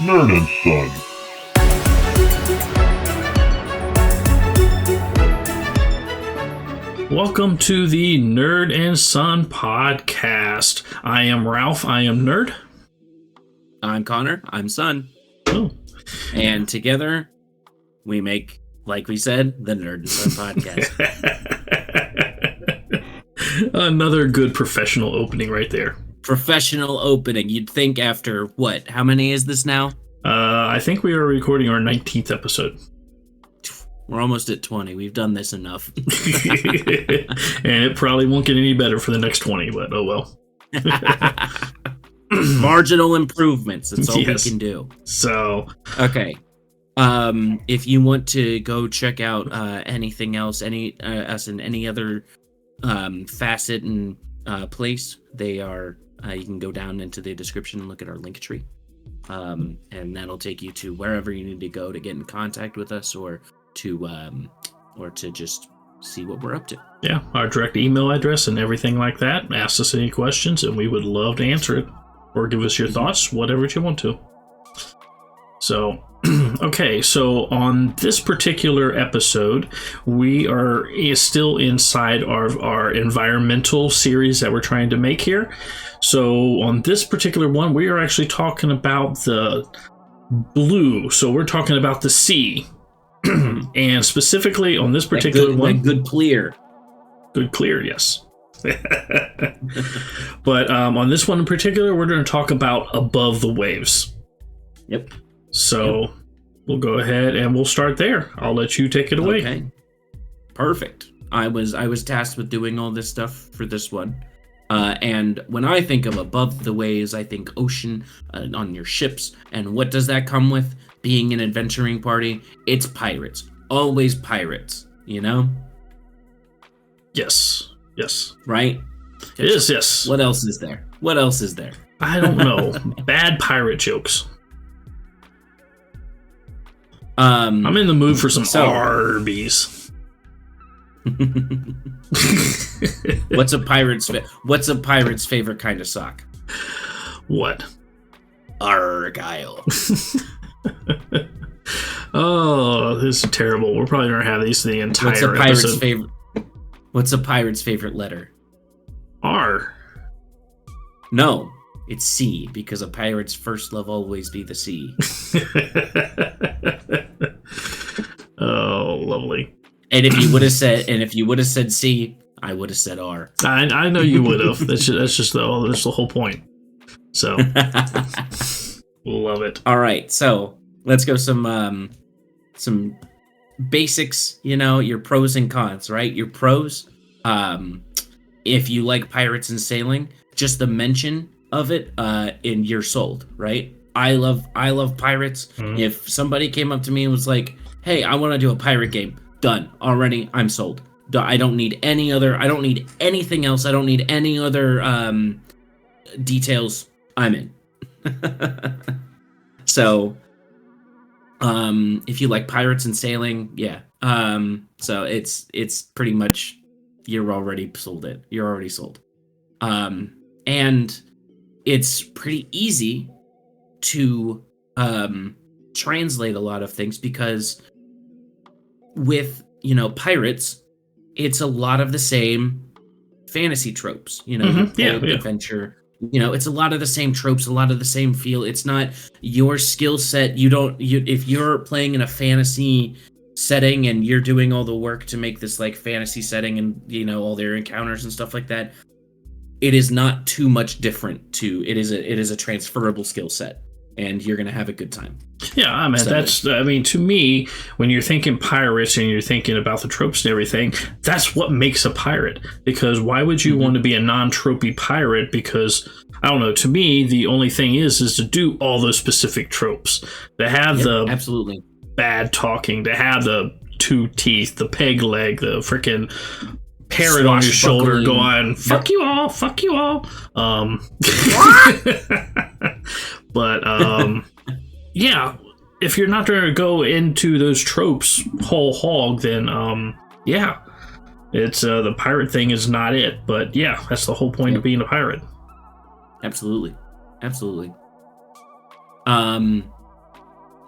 NerdandSon. Welcome to the Nerd and Son podcast. I am Ralph. I am Nerd. I'm Connor. I'm Son. Oh. And together we make, like we said, the Nerd and Son podcast. Another good professional opening right there. Professional opening. You'd think after what? How many is this now? I think we are recording our 19th episode. We're almost at 20. We've done this enough. And it probably won't get any better for the next 20, but oh well. Marginal improvements. That's all we can do. So, okay. If you want to go check out anything else, us in any other facet and place, they are. You can go down into the description and look at our link tree, and that'll take you to wherever you need to go to get in contact with us, or to just see what we're up to. Yeah, our direct email address and everything like that. Ask us any questions, and we would love to answer it, or give us your thoughts, whatever you want to. So, okay, so on this particular episode, we are still inside our environmental series that we're trying to make here. So on this particular one, we are actually talking about the blue. So we're talking about the sea. And specifically on this particular one... Good clear. Good clear, yes. But on this one in particular, we're going to talk about above the waves. Yep. So we'll go ahead and we'll start there. I'll let you take it away. Okay. Perfect. I was tasked with doing all this stuff for this one. And when I think of above the waves, I think ocean on your ships. And what does that come with? Being an adventuring party, it's pirates. Always pirates, you know? Yes. Yes. Right? It is, yes. What else is there? What else is there? I don't know. Bad pirate jokes. I'm in the mood for some Arby's. What's a pirate's favorite kind of sock? What? Argyle. Oh, this is terrible. We're probably gonna have these the entire episode. What's a pirate's favorite letter? R. No, it's C, because a pirate's first love always be the sea. Oh, lovely. And if you would have said C, I would have said R. I know you would have. That's just the whole point. So, love it. All right, so let's go some basics. You know, your pros and cons, right? Your pros. If you like pirates and sailing, just the mention of it, and you're sold, right? I love pirates. Mm-hmm. If somebody came up to me and was like, "Hey, I want to do a pirate game," done. Already, I'm sold. I don't need anything else. I don't need any other details. I'm in. So, if you like pirates and sailing, yeah. So it's pretty much you're already sold. You're already sold. And it's pretty easy to translate a lot of things, because with, pirates, it's a lot of the same fantasy tropes, adventure, it's a lot of the same tropes, a lot of the same feel. It's not your skill set. If you're playing in a fantasy setting and you're doing all the work to make this like fantasy setting and, all their encounters and stuff like that, it is not too much different it is a transferable skill set, and you're going to have a good time. Yeah, I mean, to me, when you're thinking pirates and you're thinking about the tropes and everything, that's what makes a pirate. Because why would you want to be a non-tropey pirate? Because, I don't know, to me, the only thing is to do all those specific tropes. To have the absolutely bad talking, to have the 2 teeth, the peg leg, the freaking parrot on your shoulder going, fuck you all. But, yeah, if you're not going to go into those tropes whole hog, then, it's, the pirate thing is not it. But, yeah, that's the whole point of being a pirate. Absolutely.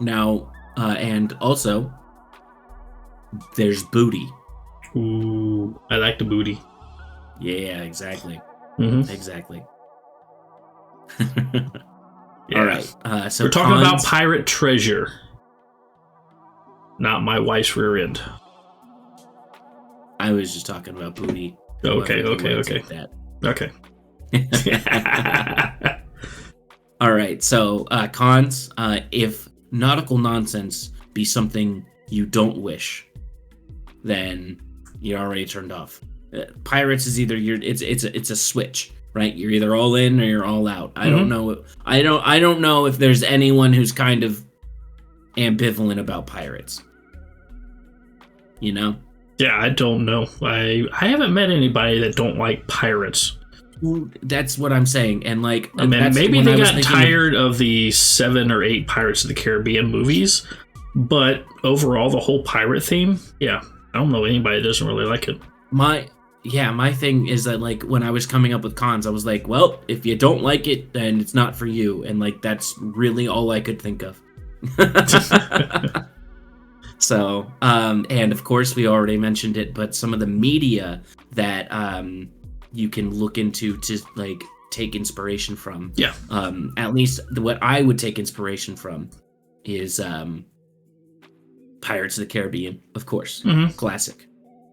Now, and also, there's booty. Ooh, I like the booty. Yeah, exactly. Mm-hmm. Exactly. Yeah. All right. So we're talking about pirate treasure, not my wife's rear end. I was just talking about booty. Okay. That. All right. So cons. If nautical nonsense be something you don't wish, then you're already turned off. Pirates is either it's a switch, right? You're either all in or you're all out. I don't know. I don't know if there's anyone who's kind of ambivalent about pirates. You know? Yeah, I don't know. I haven't met anybody that don't like pirates. That's what I'm saying. And like, I mean, maybe they got tired of the 7 or 8 Pirates of the Caribbean movies, but overall, the whole pirate theme, yeah, I don't know anybody that doesn't really like it. My thing is that, like, when I was coming up with cons, I was like, well, if you don't like it, then it's not for you. And like, that's really all I could think of. So, and of course, we already mentioned it, but some of the media that you can look into to like take inspiration from. Yeah. At least what I would take inspiration from is Pirates of the Caribbean, of course. Mm-hmm. Classic,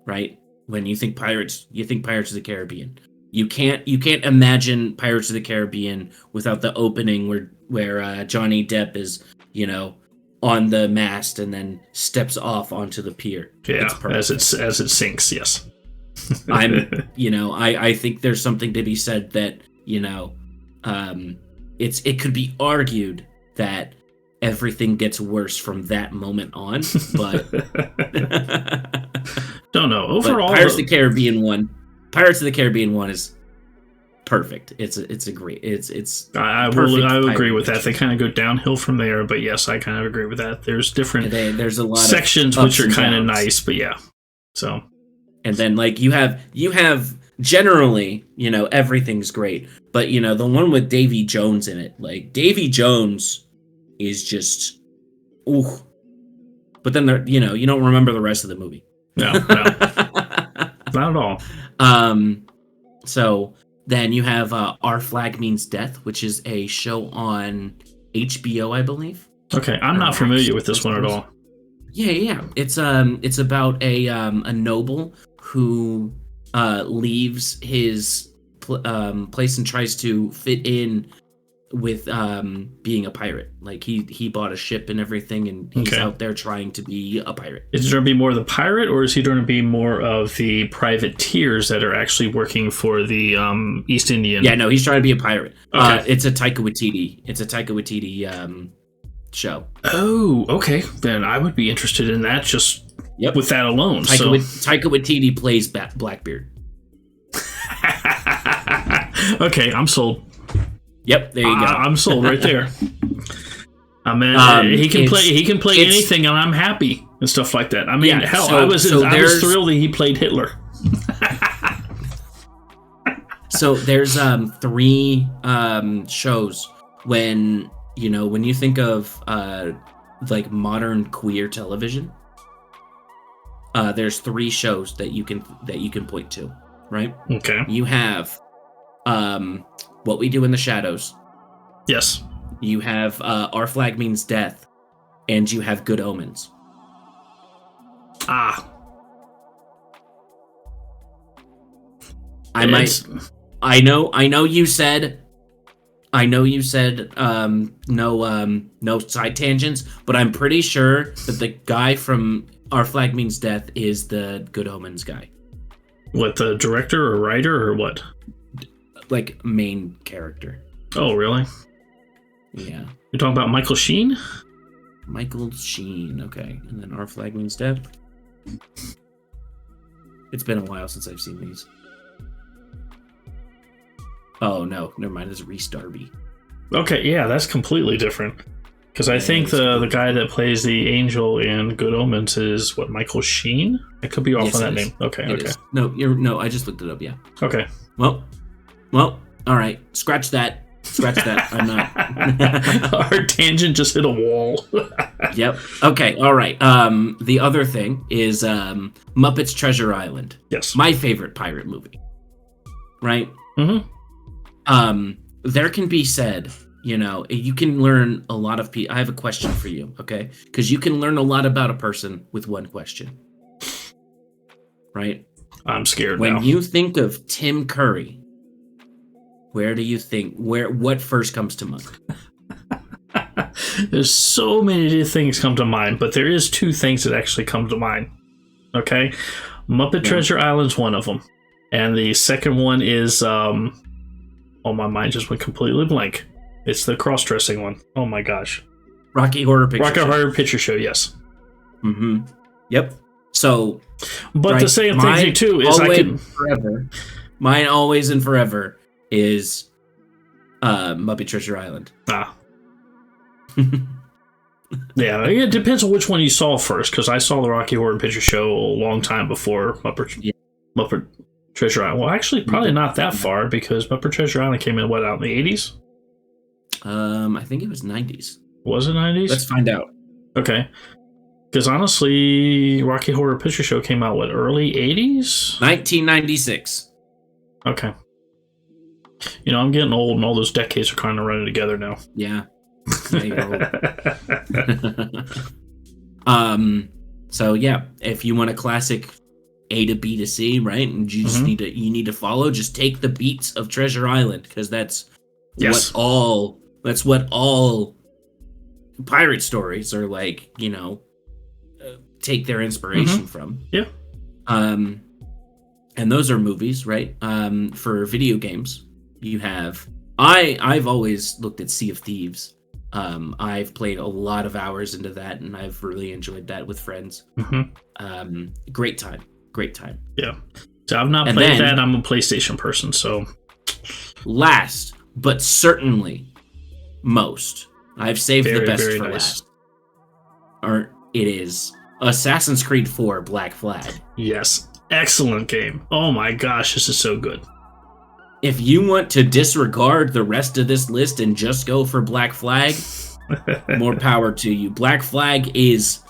right? When you think pirates, you think Pirates of the Caribbean. You can't imagine Pirates of the Caribbean without the opening where Johnny Depp is, you know, on the mast and then steps off onto the pier. Yeah, as it sinks, yes. I think there's something to be said that, you know, it could be argued that everything gets worse from that moment on, but don't know. Overall, Pirates of the Caribbean one is perfect. It's a great. I would agree with that. They kind of go downhill from there, but yes, I kind of agree with that. There's different there's a lot sections of which are kind of downs. nice, but yeah. So, and then like you have generally, you know, everything's great, but you know the one with Davy Jones in it, like Davy Jones is just ooh. But then you know you don't remember the rest of the movie. No, not at all. So then you have Our Flag Means Death, which is a show on HBO, I believe. Okay, I'm not familiar with this one at all. Yeah. It's about a noble who leaves his place and tries to fit in with being a pirate. Like he bought a ship and everything, and he's out there trying to be a pirate. Is he going to be more of the pirate, or is he going to be more of the privateers that are actually working for the East Indian? Yeah, no, he's trying to be a pirate. Okay. It's a Taika Waititi show. Oh, okay. Then I would be interested in that just with that alone. Taika Waititi plays Blackbeard. Okay, I'm sold. Yep, there you go. I'm sold right there. I mean, he can play anything, and I'm happy and stuff like that. I mean, I was thrilled that he played Hitler. So there's 3 shows when you think of like modern queer television. There's 3 shows that you can point to, right? Okay. You have What We Do in the Shadows. Yes. You have Our Flag Means Death, and you have Good Omens. Ah. I know you said no side tangents, but I'm pretty sure that the guy from Our Flag Means Death is the Good Omens guy. What, the director or writer or what? Like main character. Oh, really? Yeah. You're talking about Michael Sheen? Michael Sheen, okay. And then Our Flag Means Death. It's been a while since I've seen these. Oh, no. Never mind. It's Reese Darby. Okay, yeah, that's completely different. Because I think the guy that plays the angel in Good Omens is, what, Michael Sheen? I could be off on that name. Okay. No, I just looked it up, yeah. Okay. Well, all right. Scratch that. Scratch that. I'm not. Our tangent just hit a wall. Yep. Okay. All right. The other thing is Muppets Treasure Island. Yes. My favorite pirate movie. Right. Mm-hmm. There can be said, you can learn a lot of people. I have a question for you, okay? Because you can learn a lot about a person with one question. Right. I'm scared when now. you think of Tim Curry, where do you think what first comes to mind? There's so many things come to mind, but there is two things that actually come to mind. Okay, Muppet Treasure Island's one of them, and the second one is oh, my mind just went completely blank. It's the cross-dressing one. Oh my gosh, Rocky Horror Picture Show. Yes. Mm-hmm. Yep. So, but the same thing too is mine always and forever is Muppet Treasure Island. Yeah, it depends on which one you saw first, because I saw the Rocky Horror Picture Show a long time before Muppet Treasure Island. Well, actually, probably not that far, because Muppet Treasure Island came in, out in the 80s? I think it was 90s. Was it 90s? Let's find out. Okay. Because honestly, Rocky Horror Picture Show came out, early 80s? 1996. Okay. I'm getting old, and all those decades are kind of running together now. Yeah. So yeah, if you want a classic A to B to C, right, and you just need to follow, just take the beats of Treasure Island, because that's what all pirate stories are like, take their inspiration from. Yeah. And those are movies, right? For video games, you have I've always looked at Sea of Thieves. I've played a lot of hours into that, and I've really enjoyed that with friends. Great time. Yeah. So I've not played that. I'm a PlayStation person, so. Last, but certainly most, I've saved the best for last. It is Assassin's Creed 4 Black Flag. Yes. Excellent game. Oh my gosh, this is so good. If you want to disregard the rest of this list and just go for Black Flag, more power to you. Black Flag is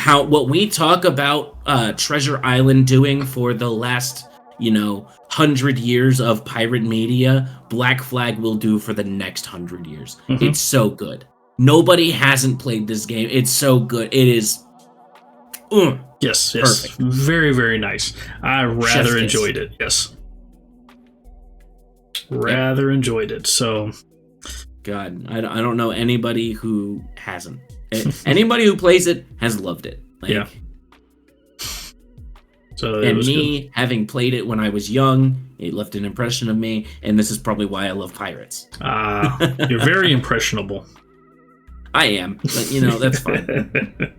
what we talk about Treasure Island doing for the last, 100 years of pirate media. Black Flag will do for the next 100 years. It's so good. Nobody hasn't played this game. It's so good. It is. Yes. Perfect. Very, very nice. I rather enjoyed it. Yes. Rather enjoyed it. So, God, I don't know anybody who hasn't. Anybody who plays it has loved it. Yeah. So and me, good. Having played it when I was young, it left an impression of me, and this is probably why I love pirates. You're very impressionable. I am, but that's fine.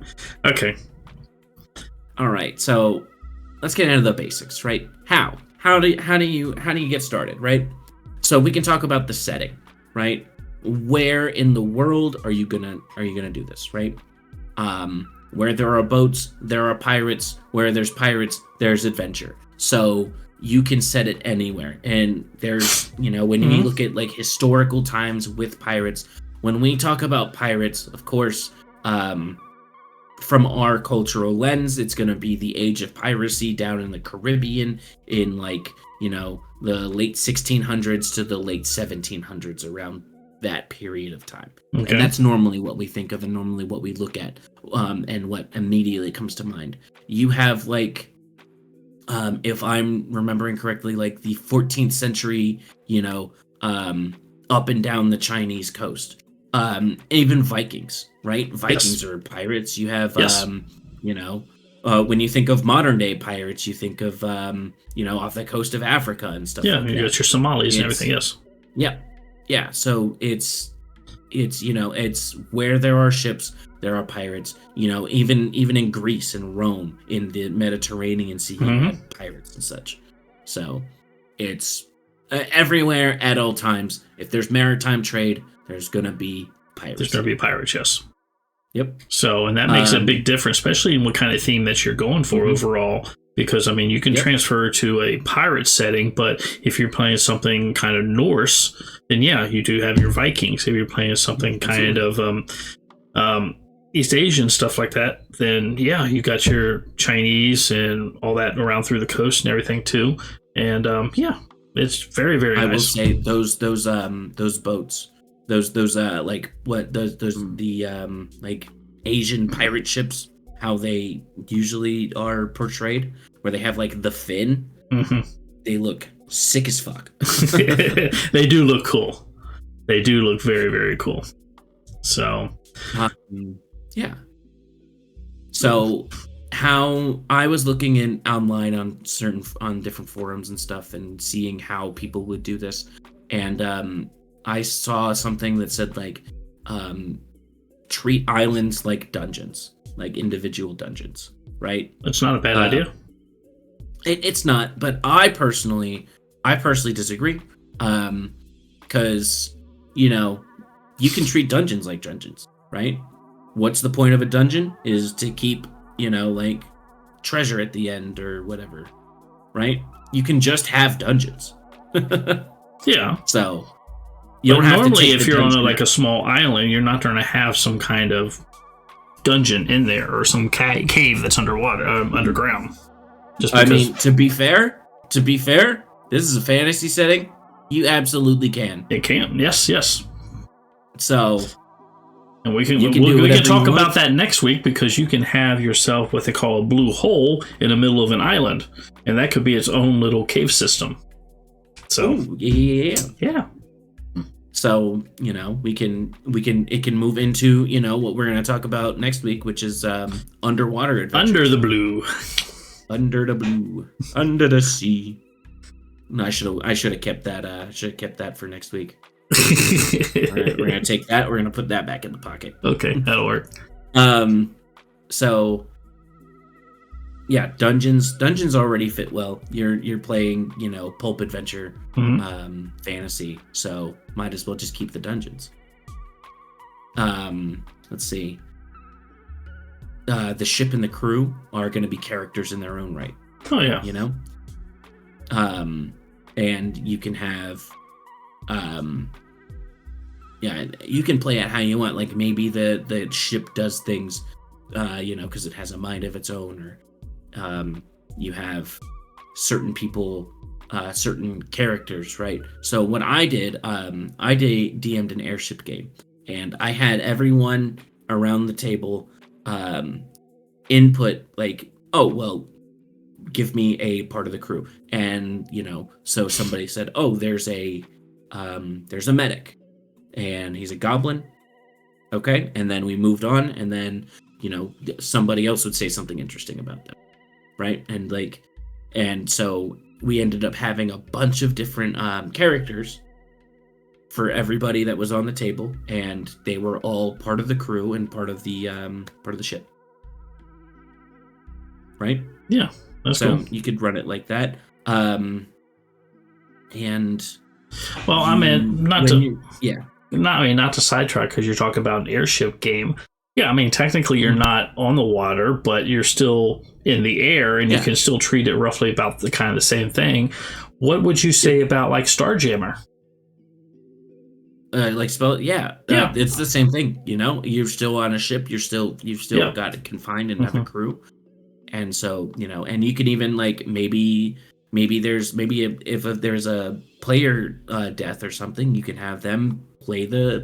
Okay. All right, so let's get into the basics, right? How do you get started, right? So we can talk about the setting, right? Where in the world are you gonna do this, right? Where there are boats, there are pirates. Where there's pirates, there's adventure. So you can set it anywhere. And there's, when you look at like historical times with pirates, when we talk about pirates, of course, from our cultural lens, it's going to be the age of piracy down in the Caribbean in the late 1600s to the late 1700s, around that period of time. Okay. And that's normally what we think of and normally what we look at, and what immediately comes to mind. You have if I'm remembering correctly, like the 14th century, up and down the Chinese coast. Even Vikings, right? Vikings are pirates. You have, when you think of modern day pirates, you think of, off the coast of Africa and stuff. Yeah, you got your Somalis and everything. Yes. Yeah, yeah. So it's where there are ships, there are pirates. Even in Greece and Rome, in the Mediterranean Sea, you have pirates and such. So it's everywhere at all times. If there's maritime trade, there's going to be pirates. There's going to be pirates, yes. Yep. So, and that makes a big difference, especially in what kind of theme that you're going for overall. Because, I mean, you can transfer to a pirate setting, but if you're playing something kind of Norse, then yeah, you do have your Vikings. If you're playing something kind of East Asian stuff like that, then yeah, you got your Chinese and all that around through the coast and everything too. And yeah, it's very, very nice. I will say those boats, those like what those the like Asian pirate ships, how they usually are portrayed, where they have like the fin. They look sick as fuck. They do look cool. They do look very, very cool. So yeah. So how I was looking in online on different forums and stuff and seeing how people would do this, and I saw something that said like treat islands like dungeons, like individual dungeons, right? That's not a bad idea. It's not, but I personally disagree, because you can treat dungeons like dungeons, right? What's the point of a dungeon? Is to keep like treasure at the end or whatever, right? You can just have dungeons. Yeah. So you don't have normally, to if you're on like a small island, you're not going to have some kind of dungeon in there or some cave that's underground. Just because... I mean, to be fair, this is a fantasy setting. You absolutely can. It can. Yes. So, and we can talk about that next week, because you can have yourself what they call a blue hole in the middle of an island, and that could be its own little cave system. So, yeah. So, it can move into, what we're going to talk about next week, which is underwater adventures. Under the blue. Under the blue. Under the sea. No, I should have kept that for next week. All right, we're going to take that. We're going to put that back in the pocket. Okay, that'll work. So yeah, dungeons already fit well. You're playing, pulp adventure, fantasy, so might as well just keep the dungeons. Let's see. The ship and the crew are going to be characters in their own right. Oh yeah. And you can have, you can play it how you want. Like maybe the ship does things, because it has a mind of its own, or you have certain people, certain characters, right? So what I did, I DM'd an airship game, and I had everyone around the table input like, oh, well, give me a part of the crew. And, so somebody said, oh, there's a medic, and he's a goblin. Okay. And then we moved on, and then, somebody else would say something interesting about them. Right. And so we ended up having a bunch of different characters for everybody that was on the table, and they were all part of the crew and part of the ship. Right? Yeah, that's so cool. You could run it like that. And well, I mean, not to sidetrack, because you're talking about an airship game. Yeah, I mean, technically you're not on the water, but you're still in the air, and you can still treat it roughly about the kind of the same thing. What would you say about like Starjammer? It's the same thif you're still on a ship, you've still got it confined and have a crew, and so and you can even like maybe if there's a player death or something, you can have them play the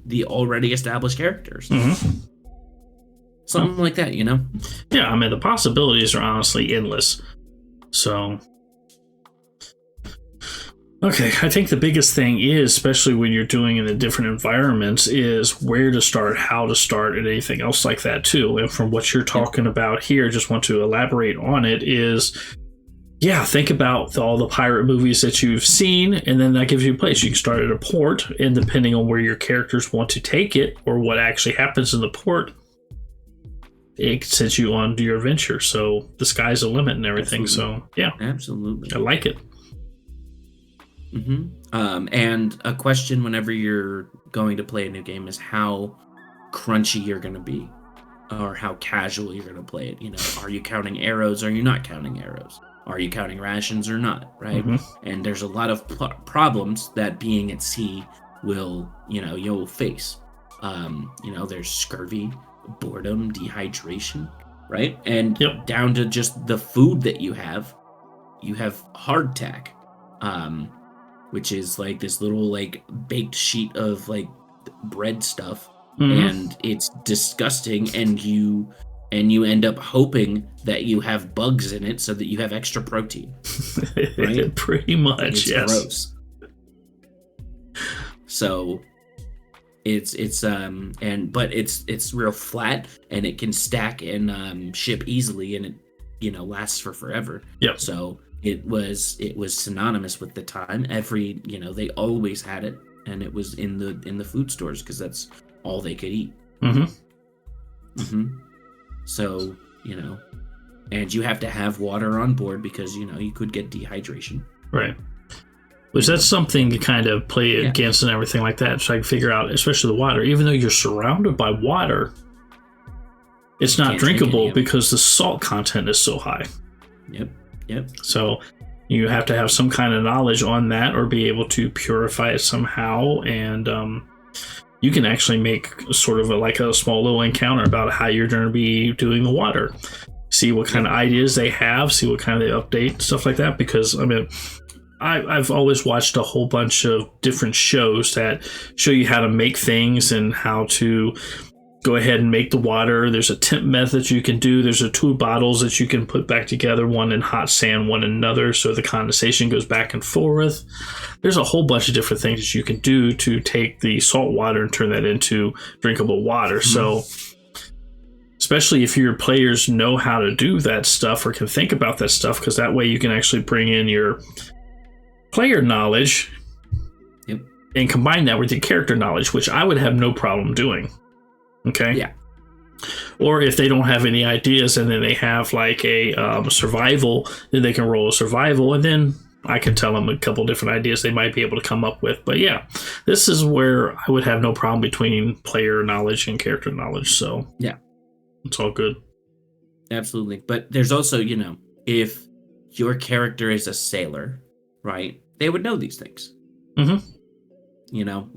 the already established characters, something like that. Yeah, I mean, the possibilities are honestly endless. So okay, I think the biggest thing is, especially when you're doing in the different environments, is where to start, how to start, and anything else like that too. And from what you're talking about here, just want to elaborate on it, is think about all the pirate movies that you've seen, and then that gives you a place. You can start at a port, and depending on where your characters want to take it or what actually happens in the port, it sends you on to your adventure. So the sky's the limit and everything. Absolutely. So yeah, absolutely, I like it. And a question whenever you're going to play a new game is how crunchy you're going to be. or how casual you're going to play it. You know, are you counting arrows? Or are you not counting arrows? Are you counting rations or not? Right. And there's a lot of problems that being at sea will, you'll face. There's scurvy, boredom, dehydration, right? And down to just the food that you have hardtack, which is like this little like baked sheet of like bread stuff, and it's disgusting, and you end up hoping that you have bugs in it so that you have extra protein. Right? Pretty much, it's yes. Gross. So but it's real flat, and it can stack and ship easily, and it lasts for forever. Yep. So it was synonymous with the time. They always had it, and it was in the food stores because that's all they could eat. So and you have to have water on board because you could get dehydration. Right. Which that's something to kind of play against and everything like that. So I can figure out, especially the water, even though you're surrounded by water, it's not drinkable because the salt content is so high. Yep. So you have to have some kind of knowledge on that or be able to purify it somehow. And you can actually make sort of like a small little encounter about how you're going to be doing the water. See what kind of ideas they have, see what kind of they update, stuff like that. Because, I mean, I've always watched a whole bunch of different shows that show you how to make things and how to go ahead and make the water. There's a temp method you can do. There's 2 bottles that you can put back together, one in hot sand, one in another, so the condensation goes back and forth. There's a whole bunch of different things that you can do to take the salt water and turn that into drinkable water. So especially if your players know how to do that stuff or can think about that stuff, because that way you can actually bring in your player knowledge and combine that with your character knowledge, which I would have no problem doing. Okay. Yeah. Or if they don't have any ideas and then they have like a survival, then they can roll a survival, and then I can tell them a couple different ideas they might be able to come up with. But yeah, this is where I would have no problem between player knowledge and character knowledge. So yeah, it's all good. Absolutely. But there's also, if your character is a sailor, right, they would know these things.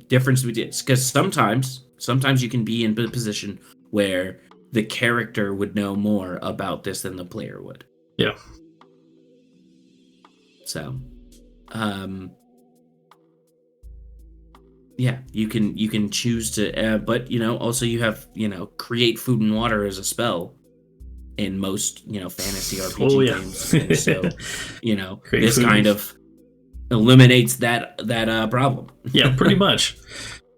Difference between, because sometimes you can be in a position where the character would know more about this than the player would. Yeah. So, you can choose to, but also you have create food and water as a spell in most fantasy RPG games. And so this kind of eliminates that problem. Yeah, pretty much.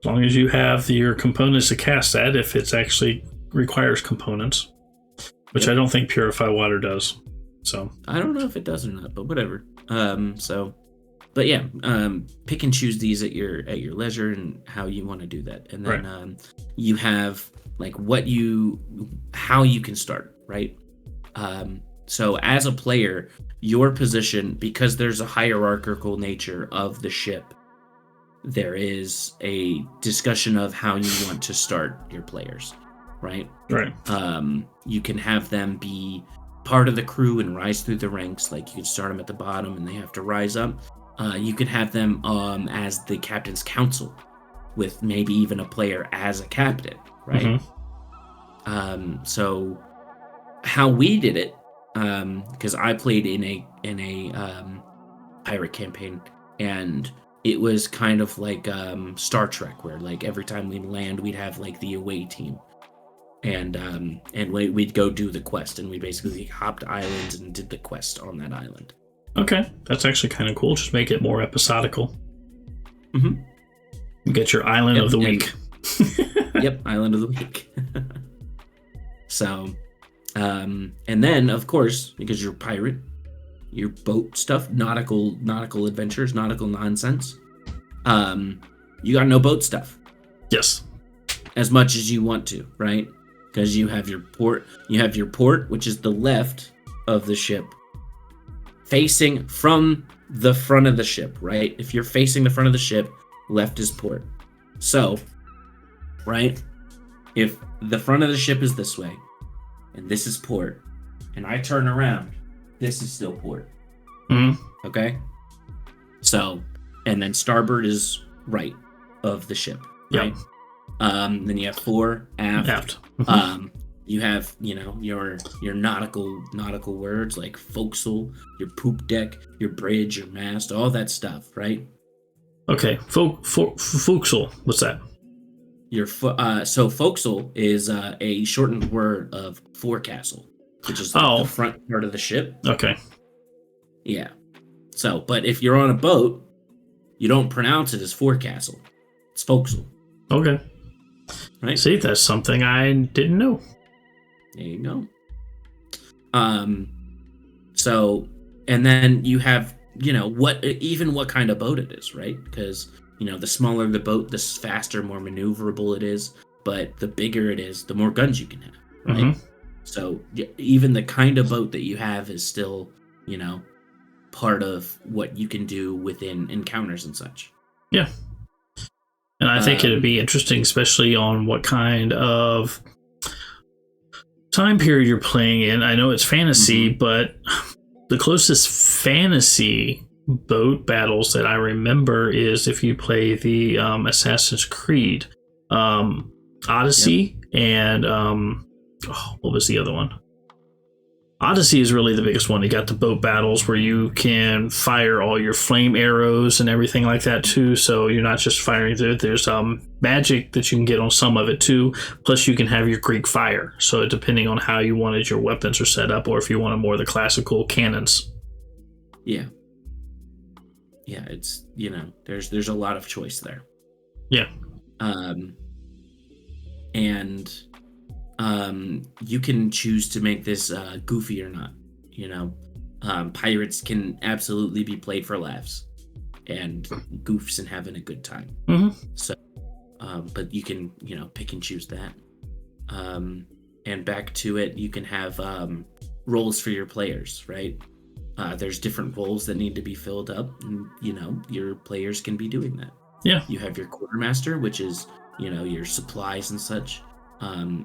As long as you have your components to cast that, if it's actually requires components, which I don't think Purify Water does. So I don't know if it does or not, but whatever. But yeah, pick and choose these at your leisure and how you want to do that, and then you have like how you can start, right? So as a player, your position, because there's a hierarchical nature of the ship, there is a discussion of how you want to start your players, right? Right. You can have them be part of the crew and rise through the ranks. Like you can start them at the bottom and they have to rise up. You can have them as the captain's council, with maybe even a player as a captain, right? So how we did it, because I played in a pirate campaign, and it was kind of like Star Trek, where like every time we'd land, we'd have like the away team, and we'd go do the quest, and we basically hopped islands and did the quest on that island. Okay, that's actually kind of cool. Just make it more episodical. You get your island of the week. Yep, island of the week. So, and then of course, because you're a pirate, your boat stuff, nautical adventures, nautical nonsense. You got no boat stuff. Yes. As much as you want to, right? Because you have your port. You have your port, which is the left of the ship, facing from the front of the ship, right? If you're facing the front of the ship, left is port. So, right? if the front of the ship is this way, and this is port, and I turn around, this is still port. Mm-hmm. Okay? So, and then starboard is right of the ship, right? Yep. Then you have fore, aft. Mm-hmm. You have, your nautical words like forecastle, your poop deck, your bridge, your mast, all that stuff, right? Okay. Forecastle. What's that? So forecastle is a shortened word of forecastle, which is like the front part of the ship. Okay. Yeah. So, but if you're on a boat, you don't pronounce it as forecastle. It's forecastle. Okay. Right? See, that's something I didn't know. There you go. So, and then you have, what kind of boat it is, right? Because, the smaller the boat, the faster, more maneuverable it is. But the bigger it is, the more guns you can have, right? Mm-hmm. So even the kind of boat that you have is still, part of what you can do within encounters and such. Yeah. And I think it'd be interesting, especially on what kind of time period you're playing in. I know it's fantasy, but the closest fantasy boat battles that I remember is if you play the Assassin's Creed Odyssey and what was the other one? Odyssey is really the biggest one. You got the boat battles where you can fire all your flame arrows and everything like that too. So you're not just firing through it. There's magic that you can get on some of it too. Plus you can have your Greek fire. So depending on how you wanted your weapons are set up, or if you wanted more of the classical cannons. Yeah. Yeah, it's there's a lot of choice there. Yeah. And you can choose to make this goofy or not. Pirates can absolutely be played for laughs and goofs and having a good time. Mm-hmm. So, but you can pick and choose that. And back to it, you can have roles for your players, right? There's different roles that need to be filled up, and your players can be doing that. Yeah. You have your quartermaster, which is your supplies and such.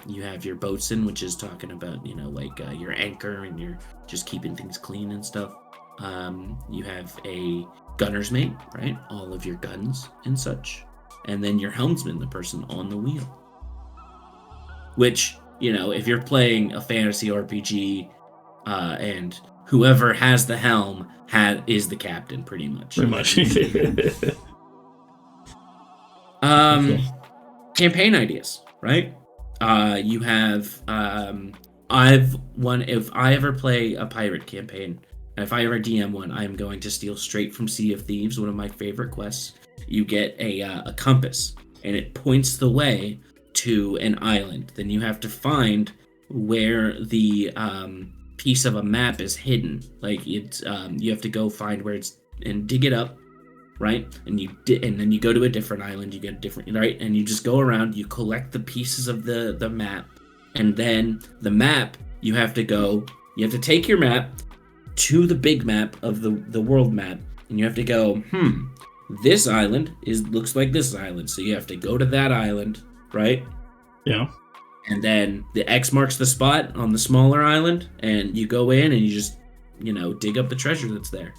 You have your boatswain, which is talking about your anchor and you're just keeping things clean and stuff. You have a gunner's mate, right? All of your guns and such. And then your helmsman, the person on the wheel. Which, if you're playing a fantasy RPG, and whoever has the helm is the captain, pretty much. Pretty much. Campaign ideas, right? You have if I ever play a pirate campaign, if I ever DM one, I'm going to steal straight from Sea of Thieves, one of my favorite quests. You get a compass, and it points the way to an island. Then you have to find where the piece of a map is hidden. Like it's you have to go find where it's and dig it up, right? And and then you go to a different island. You get a different, right? And you just go around. You collect the pieces of the map, and then the map you have to take your map to the big map of the world map, and you have to go, this island looks like this island, so you have to go to that island, right? Yeah. And then the X marks the spot on the smaller island, and you go in and you just, dig up the treasure that's there.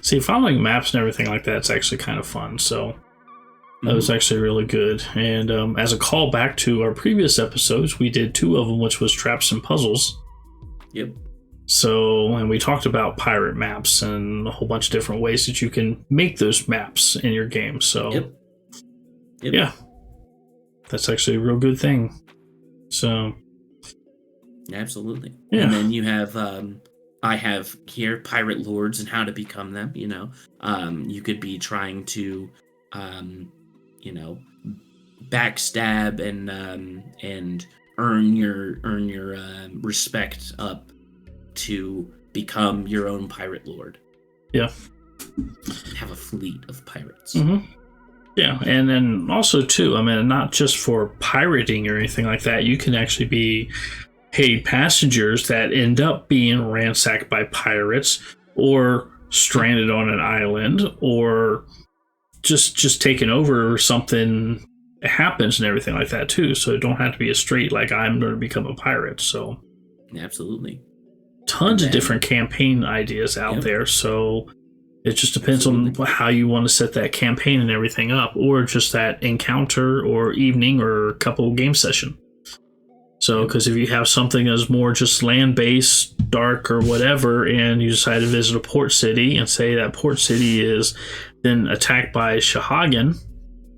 See, following maps and everything like that's actually kind of fun, so that was actually really good. And as a callback to our previous episodes, we did 2 of them, which was Traps and Puzzles. Yep. So, and we talked about pirate maps and a whole bunch of different ways that you can make those maps in your game. So, Yep. Yeah, that's actually a real good thing. So, absolutely. Yeah. And then you have, I have here pirate lords and how to become them. You could be trying to, backstab and earn your respect up to become your own pirate lord. Yeah. Have a fleet of pirates. Mm-hmm. Yeah, and then also too, I mean, not just for pirating or anything like that, you can actually be paid passengers that end up being ransacked by pirates or stranded on an island or just taken over something happens and everything like that too. So it don't have to be a straight like I'm going to become a pirate. So absolutely, tons of different campaign ideas out there. So it just depends on how you want to set that campaign and everything up, or just that encounter or evening or couple game session. So, because if you have something that's more just land-based, dark, or whatever, and you decide to visit a port city, and say that port city is then attacked by Shahagan,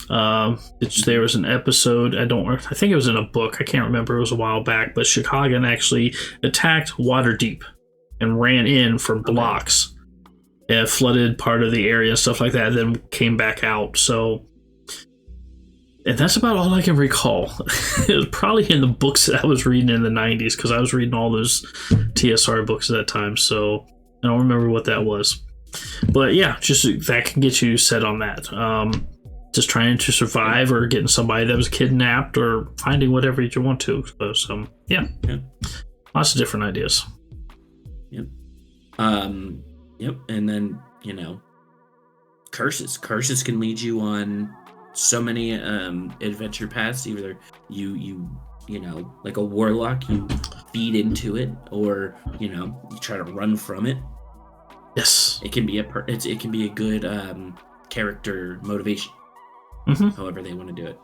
there was an episode, I think it was in a book, I can't remember, it was a while back, but Shahagan actually attacked Waterdeep and ran in for blocks. It flooded part of the area and stuff like that, then came back out. So, and that's about all I can recall. It was probably in the books that I was reading in the 90s, because I was reading all those TSR books at that time, so I don't remember what that was. But yeah, just that can get you set on that. Just trying to survive, or getting somebody that was kidnapped, or finding whatever you want to. So yeah. Lots of different ideas. Yep. And then, curses. Curses can lead you on so many adventure paths. Either you like a warlock, you feed into it, or you try to run from it. Yes, it can be it can be a good character motivation. However they want to do it.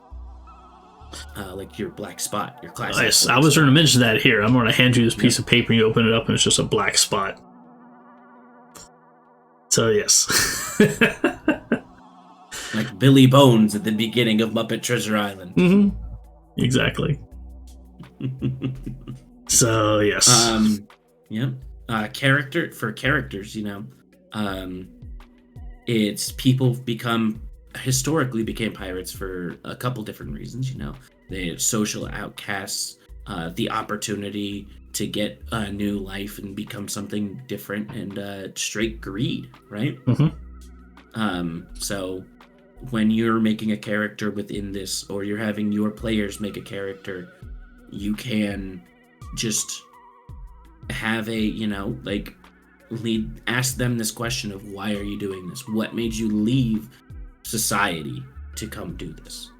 Like your black spot, your classic. Yes, I was going to mention that here. I'm going to hand you this piece of paper, and you open it up, and it's just a black spot. So yes. Like Billy Bones at the beginning of Muppet Treasure Island. Exactly. So yes. Characters, it's people historically became pirates for a couple different reasons. They have social outcasts, the opportunity to get a new life and become something different, and straight greed, right? So when you're making a character within this, or you're having your players make a character, you can just have ask them this question of, why are you doing this? What made you leave society to come do this,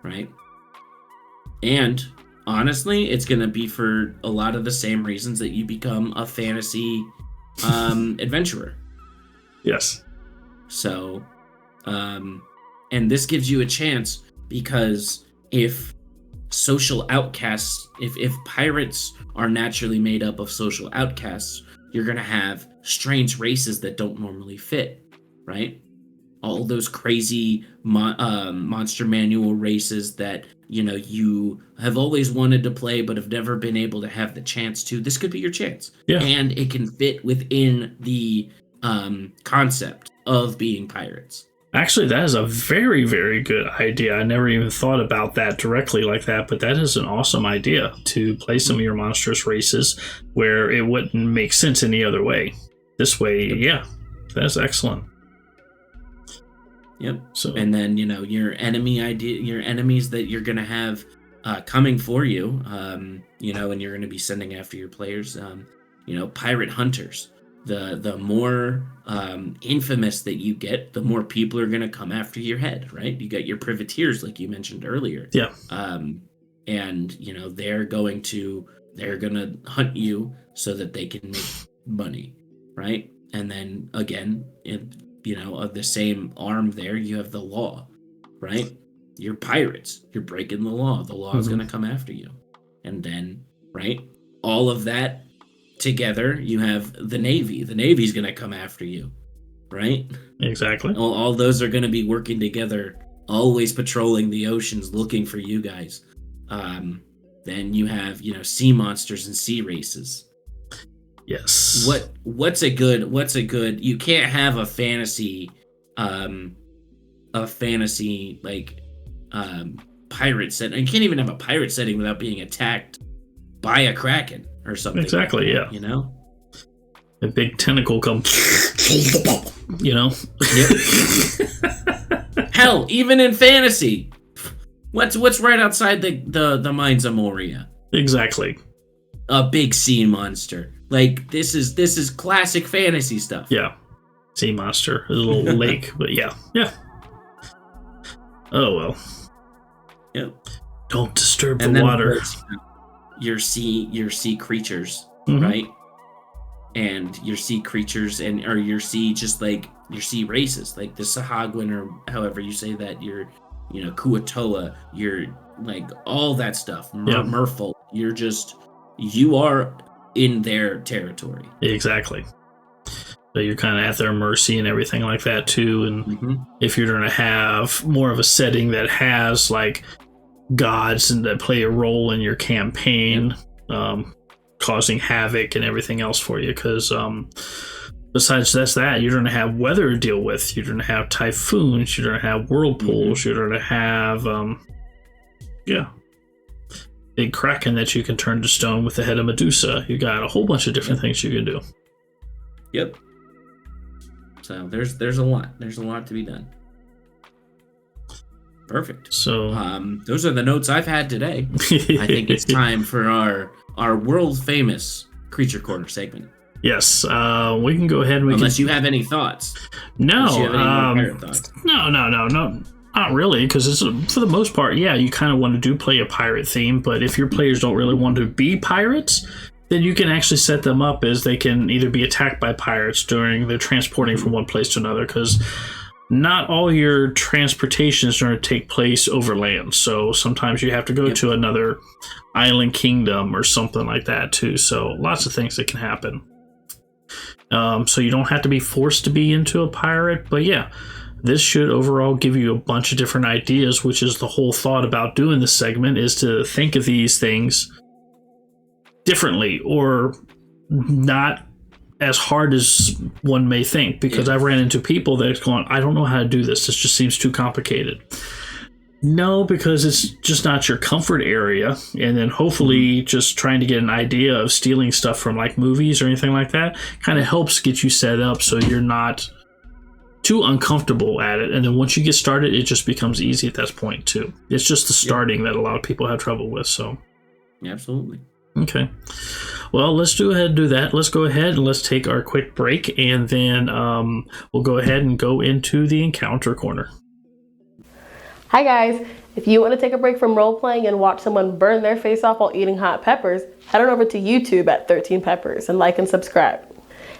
right? And honestly, it's going to be for a lot of the same reasons that you become a fantasy adventurer. Yes. So, and this gives you a chance, because if social outcasts, if pirates are naturally made up of social outcasts, you're going to have strange races that don't normally fit, right? All those crazy monster manual races that you have always wanted to play but have never been able to have the chance to. This could be your chance. Yeah. And it can fit within the concept of being pirates. Actually, that is a very, very good idea. I never even thought about that directly like that, but that is an awesome idea, to play some of your monstrous races where it wouldn't make sense any other way. This way, yeah, that's excellent. Yep. So, and then your enemies that you're gonna have coming for you, and you're gonna be sending after your players. Pirate hunters. The more infamous that you get, the more people are gonna come after your head, right? You got your privateers, like you mentioned earlier. Yeah. And they're gonna hunt you so that they can make money, right? And then again, of the same arm there, you have the law, right? You're pirates. You're breaking the law. The law is going to come after you. And then, right, all of that together, you have the Navy. The Navy's going to come after you, right? Exactly. All those are going to be working together, always patrolling the oceans, looking for you guys. Then you have, sea monsters and sea races. Yes. What's a good you can't have a fantasy like pirate setting. You can't even have a pirate setting without being attacked by a kraken or something. Exactly, like that, yeah. A big tentacle comes, Yep. Hell, even in fantasy, what's right outside the mines of Moria? Exactly. A big sea monster. Like, this is classic fantasy stuff. Yeah. Sea monster. A little lake, but yeah. Oh, well. Yep. Don't disturb And the then, of water. course, your sea creatures, Mhm. right? And your sea creatures or your sea just like your sea races, like the Sahagwin or however you say that, your Kuatoa, your like all that stuff, Yep. Merfolk. You are in their territory. Exactly. So you're kind of at their mercy and everything like that too. And if you're going to have more of a setting that has like gods and that play a role in your campaign, causing havoc and everything else for you, because besides that, you're going to have weather to deal with. You're going to have typhoons. You're going to have whirlpools. You're going to have big kraken that you can turn to stone with the head of Medusa. You got a whole bunch of different things you can do. Yep. So there's a lot. There's a lot to be done. Perfect. So those are the notes I've had today. I think it's time for our world famous Creature Corner segment. Yes, we can go ahead and unless you have any thoughts. No, you have any more pirate thoughts. No, not really, because it's for the most part, yeah, you kind of want to play a pirate theme, but if your players don't really want to be pirates, then you can actually set them up as they can either be attacked by pirates during their transporting from one place to another, because not all your transportation is going to take place over land. So sometimes you have to go to another island kingdom or something like that too. So lots of things that can happen. So you don't have to be forced to be into a pirate, but yeah, this should overall give you a bunch of different ideas, which is the whole thought about doing this segment, is to think of these things differently or not as hard as one may think, because I've ran into people that's going, I don't know how to do this. This just seems too complicated. No, because it's just not your comfort area. And then hopefully just trying to get an idea of stealing stuff from like movies or anything like that kind of helps get you set up so you're not too uncomfortable at it. And then once you get started, it just becomes easy at that point too. It's just the starting that a lot of people have trouble with. So absolutely. Okay. Well, let's go ahead and do that. Let's go ahead and let's take our quick break, and then we'll go ahead and go into the encounter corner. Hi guys, if you want to take a break from role-playing and watch someone burn their face off while eating hot peppers, head on over to YouTube at 13 Peppers and like and subscribe.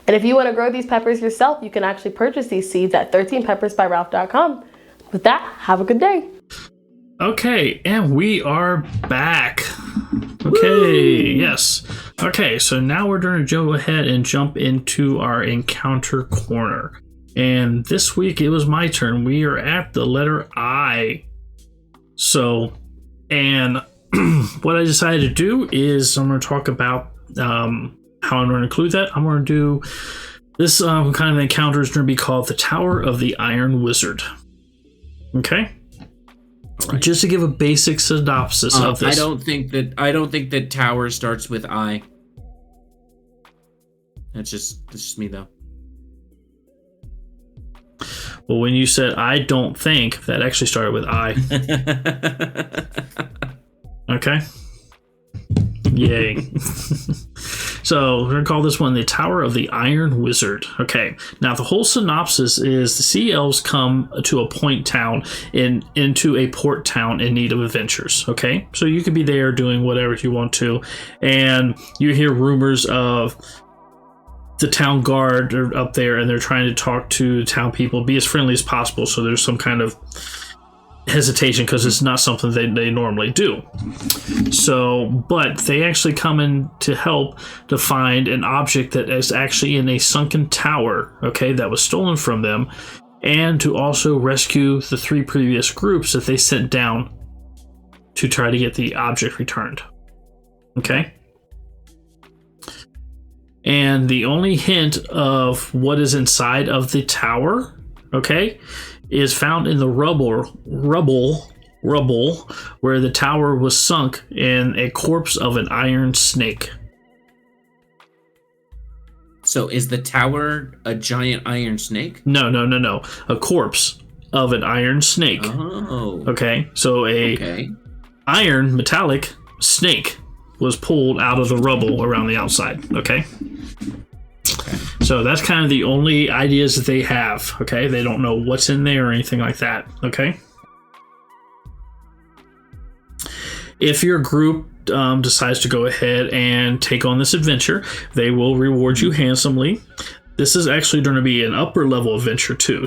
And if you want to grow these peppers yourself, you can actually purchase these seeds at 13peppersbyralph.com. With that, have a good day. Okay, and we are back. Okay, Woo! Yes. Okay, so now we're going to go ahead and jump into our encounter corner. And this week it was my turn. We are at the letter I. So, and what I decided to do is I'm going to talk about how I'm going to include that. I'm going to do this kind of encounter is going to be called the Tower of the Iron Wizard. Okay? Right. Just to give a basic synopsis of this. I don't think that tower starts with I. That's just me though. Well, when you said I don't think, that actually started with I. Okay. Yay. So we're going to call this one the Tower of the Iron Wizard. Okay. Now the whole synopsis is the sea elves come to a point town into a port town in need of adventures. Okay. So you could be there doing whatever you want to. And you hear rumors of the town guard are up there and they're trying to talk to the town people, be as friendly as possible. So there's some kind of hesitation because it's not something they normally do. So, but they actually come in to help to find an object that is actually in a sunken tower, okay, that was stolen from them, and to also rescue the 3 previous groups that they sent down to try to get the object returned. Okay? And the only hint of what is inside of the tower, okay, is found in the rubble where the tower was sunk in a corpse of an iron snake. So is the tower a giant iron snake? No. A corpse of an iron snake. Oh. Okay. So iron metallic snake was pulled out of the rubble around the outside. Okay. So that's kind of the only ideas that they have, okay? They don't know what's in there or anything like that, okay? if your group decides to go ahead and take on this adventure, they will reward you handsomely. This is actually going to be an upper level adventure too.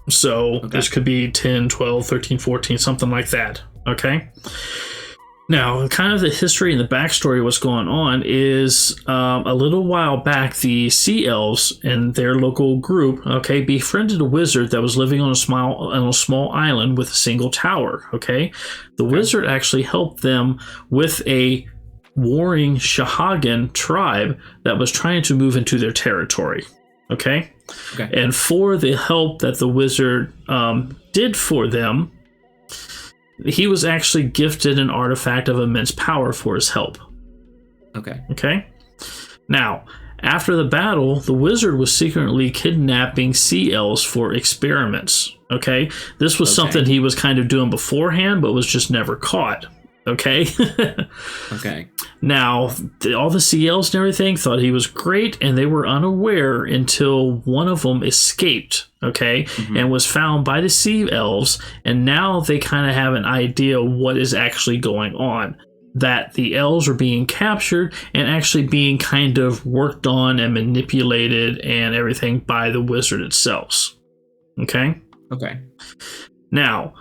So this could be 10, 12, 13, 14, something like that. Okay. Now, kind of the history and the backstory of what's going on is a little while back, the Sea Elves and their local group, okay, befriended a wizard that was living on a small island with a single tower, okay? The wizard actually helped them with a warring Shahagan tribe that was trying to move into their territory, okay? And for the help that the wizard did for them, he was actually gifted an artifact of immense power for his help. Okay. Now, after the battle, the wizard was secretly kidnapping sea elves for experiments. Okay. This was something he was kind of doing beforehand, but was just never caught. Okay. Now, all the sea elves and everything thought he was great, and they were unaware until one of them escaped, and was found by the sea elves, and now they kind of have an idea what is actually going on. That the elves are being captured and actually being kind of worked on and manipulated and everything by the wizard itself. Okay. Now,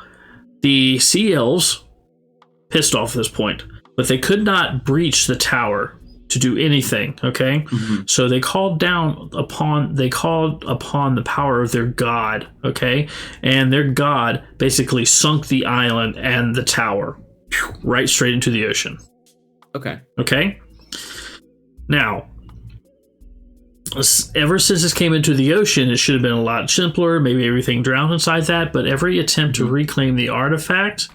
the sea elves pissed off at this point, but they could not breach the tower to do anything. So they called upon the power of their god. And their god basically sunk the island and the tower right straight into the ocean. Now, ever since this came into the ocean, it should have been a lot simpler. Maybe everything drowned inside that, but every attempt to reclaim the artifact,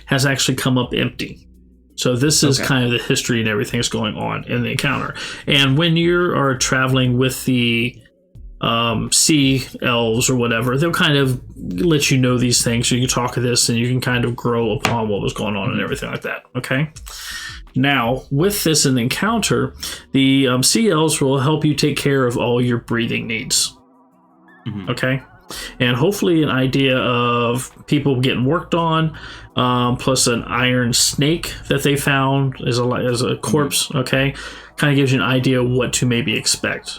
has actually come up empty. So this is kind of the history and everything that's going on in the encounter. And when you are traveling with the sea elves or whatever, they'll kind of let you know these things, so you can talk to this and you can kind of grow upon what was going on and everything like that. Now, with this in the encounter, the sea elves will help you take care of all your breathing needs. And hopefully an idea of people getting worked on, plus an iron snake that they found as a corpse, kind of gives you an idea of what to maybe expect,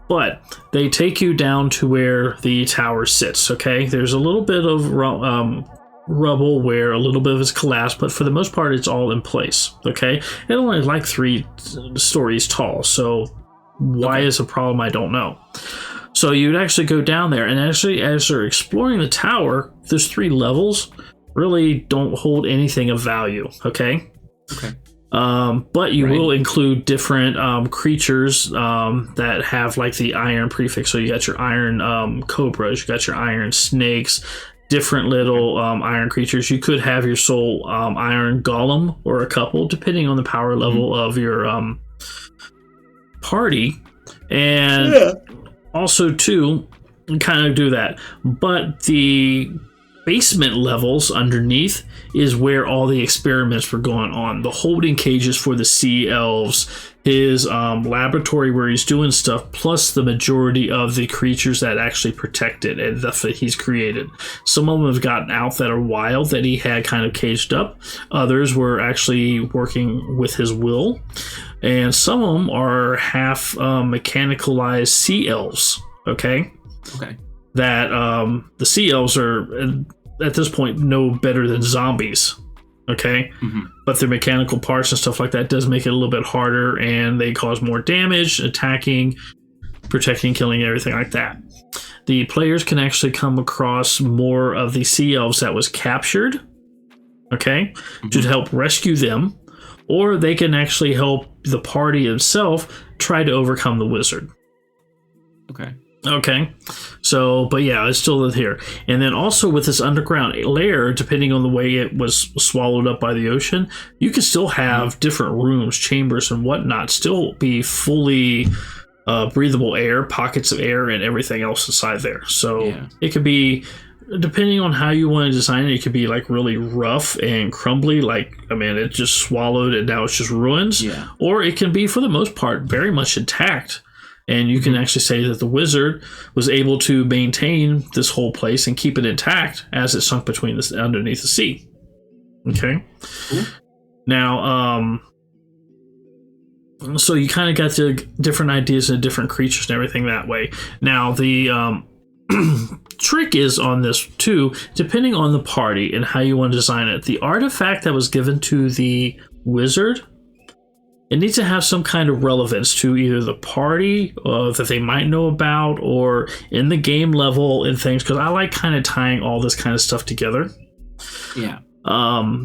But they take you down to where the tower sits, There's a little bit of rubble where a little bit of it's collapsed, but for the most part it's all in place. It only like 3 stories tall, so why is a problem, I don't know. So you'd actually go down there, and actually as you're exploring the tower, those 3 levels really don't hold anything of value. But you will include different creatures that have like the iron prefix. So you got your iron cobras, you got your iron snakes, different little iron creatures. You could have your soul iron golem or a couple, depending on the power level of your party. And also too, kind of do that. But the basement levels underneath is where all the experiments were going on. The holding cages for the sea elves, his laboratory where he's doing stuff, plus the majority of the creatures that actually protect it and that he's created. Some of them have gotten out that are wild that he had kind of caged up. Others were actually working with his will. And some of them are half mechanicalized sea elves. That the sea elves are at this point no better than zombies. But their mechanical parts and stuff like that does make it a little bit harder, and they cause more damage, attacking, protecting, killing, everything like that. The players can actually come across more of the sea elves that was captured, to help rescue them, or they can actually help the party itself try to overcome the wizard. So, but yeah, it's still here. And then also with this underground layer, depending on the way it was swallowed up by the ocean, you can still have different rooms, chambers, and whatnot, still be fully breathable air, pockets of air, and everything else inside there. So it could be, depending on how you want to design it, it could be like really rough and crumbly, like, I mean, it just swallowed and now it's just ruins. Or it can be, for the most part, very much intact. And you can actually say that the wizard was able to maintain this whole place and keep it intact as it sunk underneath the sea. Okay. Cool. Now, so you kind of got the different ideas and different creatures and everything that way. Now, the trick is on this too, depending on the party and how you want to design it. The artifact that was given to the wizard, it needs to have some kind of relevance to either the party that they might know about or in the game level and things, because I like kind of tying all this kind of stuff together. Yeah.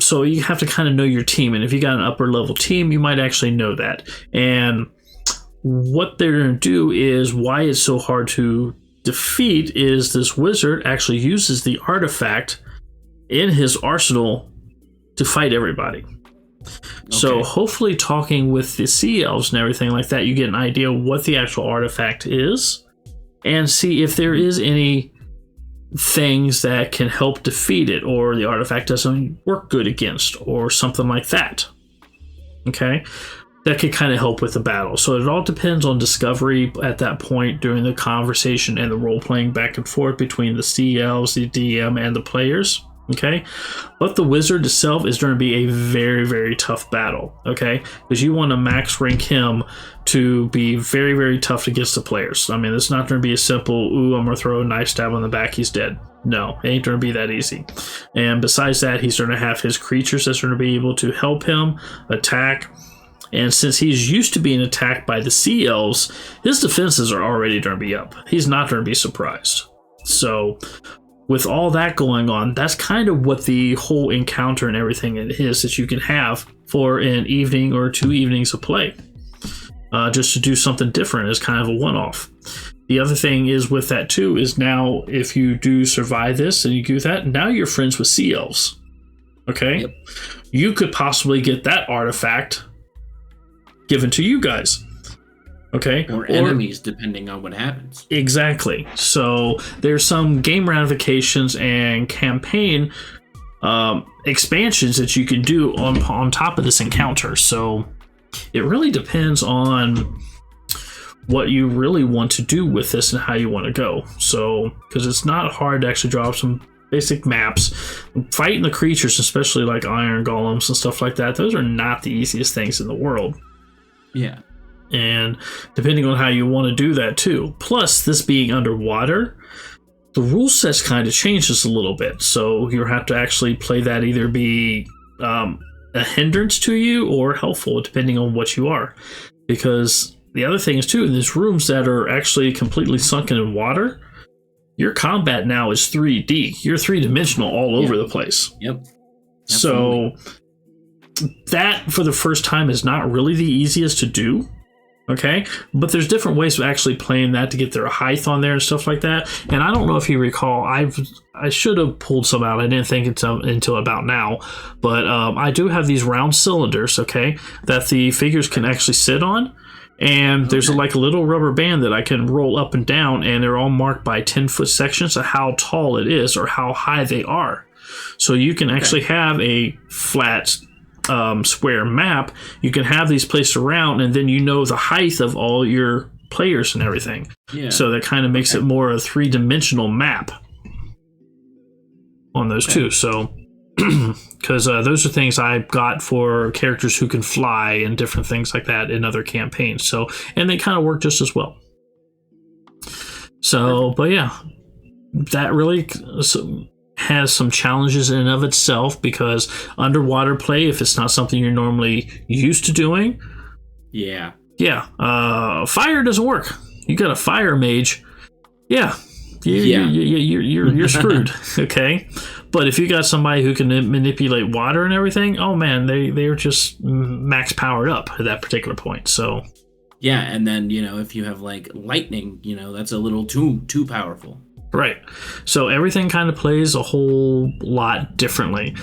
So you have to kind of know your team, and if you got an upper level team, you might actually know that. And what they're going to do is why it's so hard to defeat is this wizard actually uses the artifact in his arsenal to fight everybody. Okay. So hopefully talking with the sea elves and everything like that, you get an idea of what the actual artifact is and see if there is any things that can help defeat it, or the artifact doesn't work good against, or something like that. Okay, that could kind of help with the battle. So it all depends on discovery at that point during the conversation and the role playing back and forth between the sea elves, the DM, and the players. Okay, but the wizard itself is going to be a very, very tough battle. Okay, because you want to max rank him to be very, very tough against the players. I mean, it's not going to be a simple, ooh, I'm going to throw a knife stab on the back, he's dead. No, it ain't going to be that easy. And besides that, he's going to have his creatures that's going to be able to help him attack. And since he's used to being attacked by the sea elves, his defenses are already going to be up. He's not going to be surprised. So with all that going on, that's kind of what the whole encounter and everything is that you can have for an evening or 2 evenings of play. Just to do something different as kind of a one-off. The other thing is with that too is now if you do survive this and you do that, now you're friends with sea elves. Okay? Yep. You could possibly get that artifact given to you guys. Okay? Or enemies, depending on what happens. Exactly. So there's some game ramifications and campaign expansions that you can do on top of this encounter. So it really depends on what you really want to do with this and how you want to go. So, because it's not hard to actually draw up some basic maps. Fighting the creatures, especially like iron golems and stuff like that, those are not the easiest things in the world. Yeah. And depending on how you want to do that too. Plus, this being underwater, the rule sets kind of changes a little bit. So you have to actually play that either be a hindrance to you or helpful, depending on what you are. Because the other thing is too, in these rooms that are actually completely sunken in water, your combat now is 3D. You're 3-dimensional all over the place. Yep. Absolutely. So that for the first time is not really the easiest to do. Okay, but there's different ways of actually playing that to get their height on there and stuff like that. And I don't know if you recall, I should have pulled some out. I didn't think until about now, but I do have these round cylinders, okay, that the figures can actually sit on. And there's like a little rubber band that I can roll up and down, and they're all marked by 10-foot sections of how tall it is or how high they are. So you can actually have a flat square map. You can have these placed around, and then you know the height of all your players and everything. Yeah. So that kind of makes it more a 3-dimensional map on those two. So because those are things I got for characters who can fly and different things like that in other campaigns. So, and they kind of work just as well. So, but yeah, that really has some challenges in and of itself, because underwater play, if it's not something you're normally used to doing, fire doesn't work. You got a fire mage, you're screwed. Okay, but if you got somebody who can manipulate water and everything, oh man, they're just max powered up at that particular point. So yeah, and then if you have like lightning, that's a little too powerful. Right. So everything kind of plays a whole lot differently.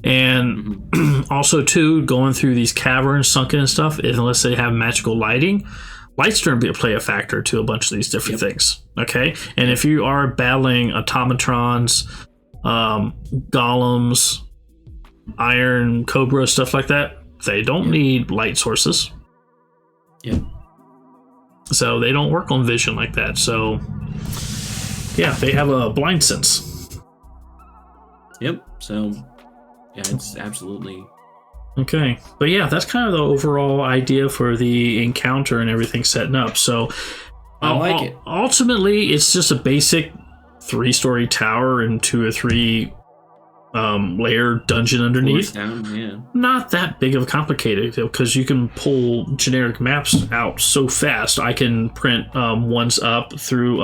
And also, too, going through these caverns, sunken and stuff, unless they have magical lighting, light's going to play a factor to a bunch of these different things. Okay? And if you are battling automatrons, golems, iron, cobra, stuff like that, they don't need light sources. Yep. So they don't work on vision like that. So yeah, they have a blind sense. Yep. So Yeah, it's absolutely. Okay, but yeah, that's kind of the overall idea for the encounter and everything setting up. So I like it. Ultimately, it's just a basic 3-story tower and 2 or 3 layer dungeon underneath. Down, yeah. Not that big of a complicated, because you can pull generic maps out so fast. I can print ones up through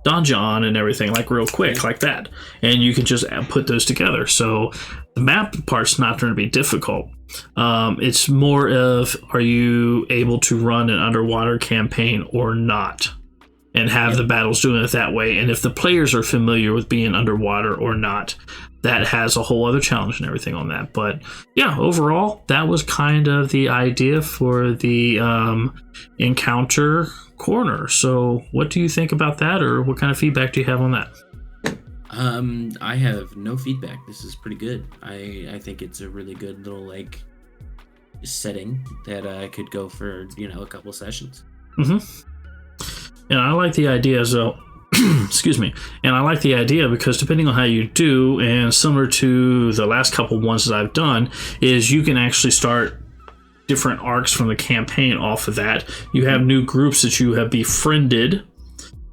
Donjon and everything like real quick, like that, and you can just put those together. So the map part's not going to be difficult. It's more of, are you able to run an underwater campaign or not, and have the battles doing it that way. And if the players are familiar with being underwater or not, that has a whole other challenge and everything on that. But yeah, overall, that was kind of the idea for the encounter corner. So what do you think about that, or what kind of feedback do you have on that? I have no feedback. This is pretty good. I think it's a really good little like setting that could go for a couple sessions. And I like the idea as well. Excuse me. And I like the idea because depending on how you do, and similar to the last couple ones that I've done, is you can actually start different arcs from the campaign off of that. You have new groups that you have befriended,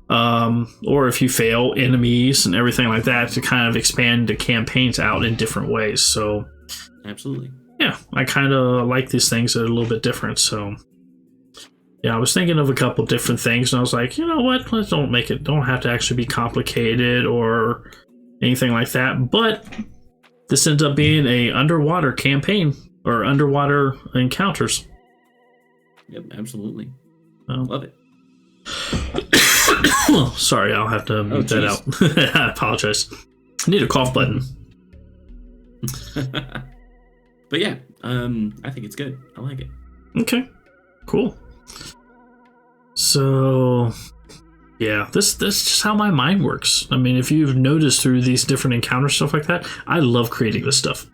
or if you fail, enemies and everything like that, to kind of expand the campaigns out in different ways. So absolutely, yeah, I kind of like these things that are a little bit different. So yeah, I was thinking of a couple different things, and I was like, you know what, let's don't have to actually be complicated or anything like that. But this ends up being a underwater campaign or underwater encounters. Yep, absolutely. Love it. Sorry, I'll have to mute that out. I apologize. I need a cough button. But yeah, I think it's good. I like it. Okay, cool. So yeah, that's just how my mind works. I mean, if you've noticed through these different encounters, stuff like that, I love creating this stuff.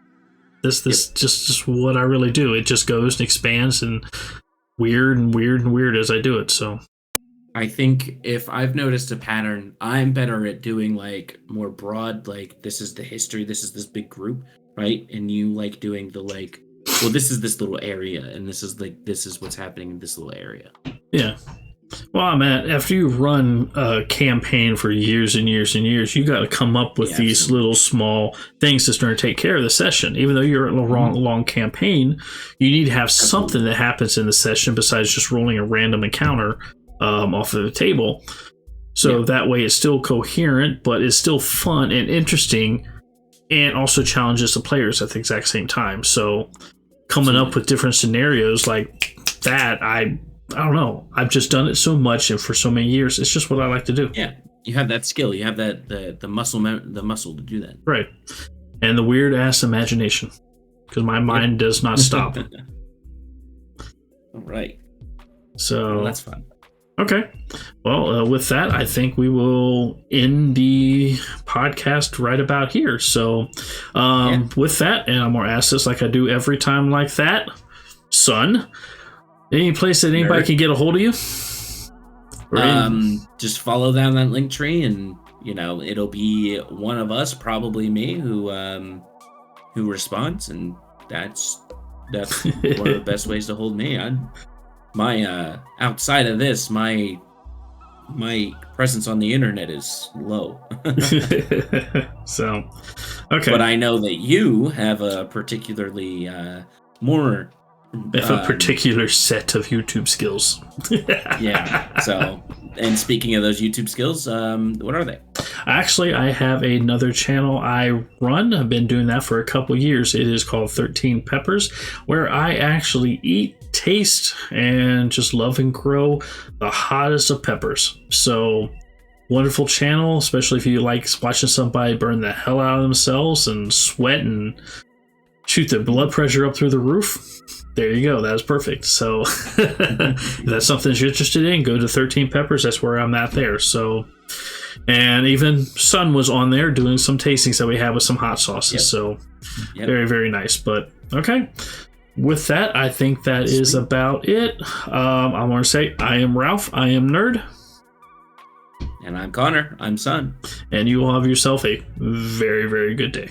This just what I really do. It just goes and expands and weird as I do it. So I think if I've noticed a pattern, I'm better at doing like more broad, like this is the history, this is this big group, right? And you like doing the like, well, this is this little area, and this is what's happening in this little area. Yeah. Well, man, after you run a campaign for years and years and years, you got to come up with these little small things that's going to take care of the session. Even though you're in a long campaign, you need to have something that happens in the session besides just rolling a random encounter off of the table. So that way it's still coherent, but it's still fun and interesting, and also challenges the players at the exact same time. So coming up with different scenarios like that, I don't know. I've just done it so much and for so many years. It's just what I like to do. Yeah, you have that skill. You have the muscle to do that. Right, and the weird ass imagination, because my mind does not stop. All right. So well, that's fun. Okay. Well, with that, I think we will end the podcast right about here. So, with that, and I'm going to ask this like I do every time like that, son. Any place that anybody can get a hold of you? Just follow down that link tree, and it'll be one of us, probably me, who responds, and that's one of the best ways to hold me. Outside of this, my presence on the internet is low. So, okay. But I know that you have a particularly more. A particular set of YouTube skills. Yeah. So, and speaking of those YouTube skills, what are they? Actually, I have another channel I run. I've been doing that for a couple years. It is called 13 Peppers, where I actually eat, taste, and just love and grow the hottest of peppers. So, wonderful channel, especially if you like watching somebody burn the hell out of themselves and sweat and shoot their blood pressure up through the roof. There you go. That was perfect. So if that's something you're interested in, go to 13 Peppers. That's where I'm at there. So, and even Son was on there doing some tastings that we have with some hot sauces. So very, very nice. But okay. With that, I think that is about it. I want to say I am Ralph. I am Nerd. And I'm Connor. I'm Son. And you will have yourself a very, very good day.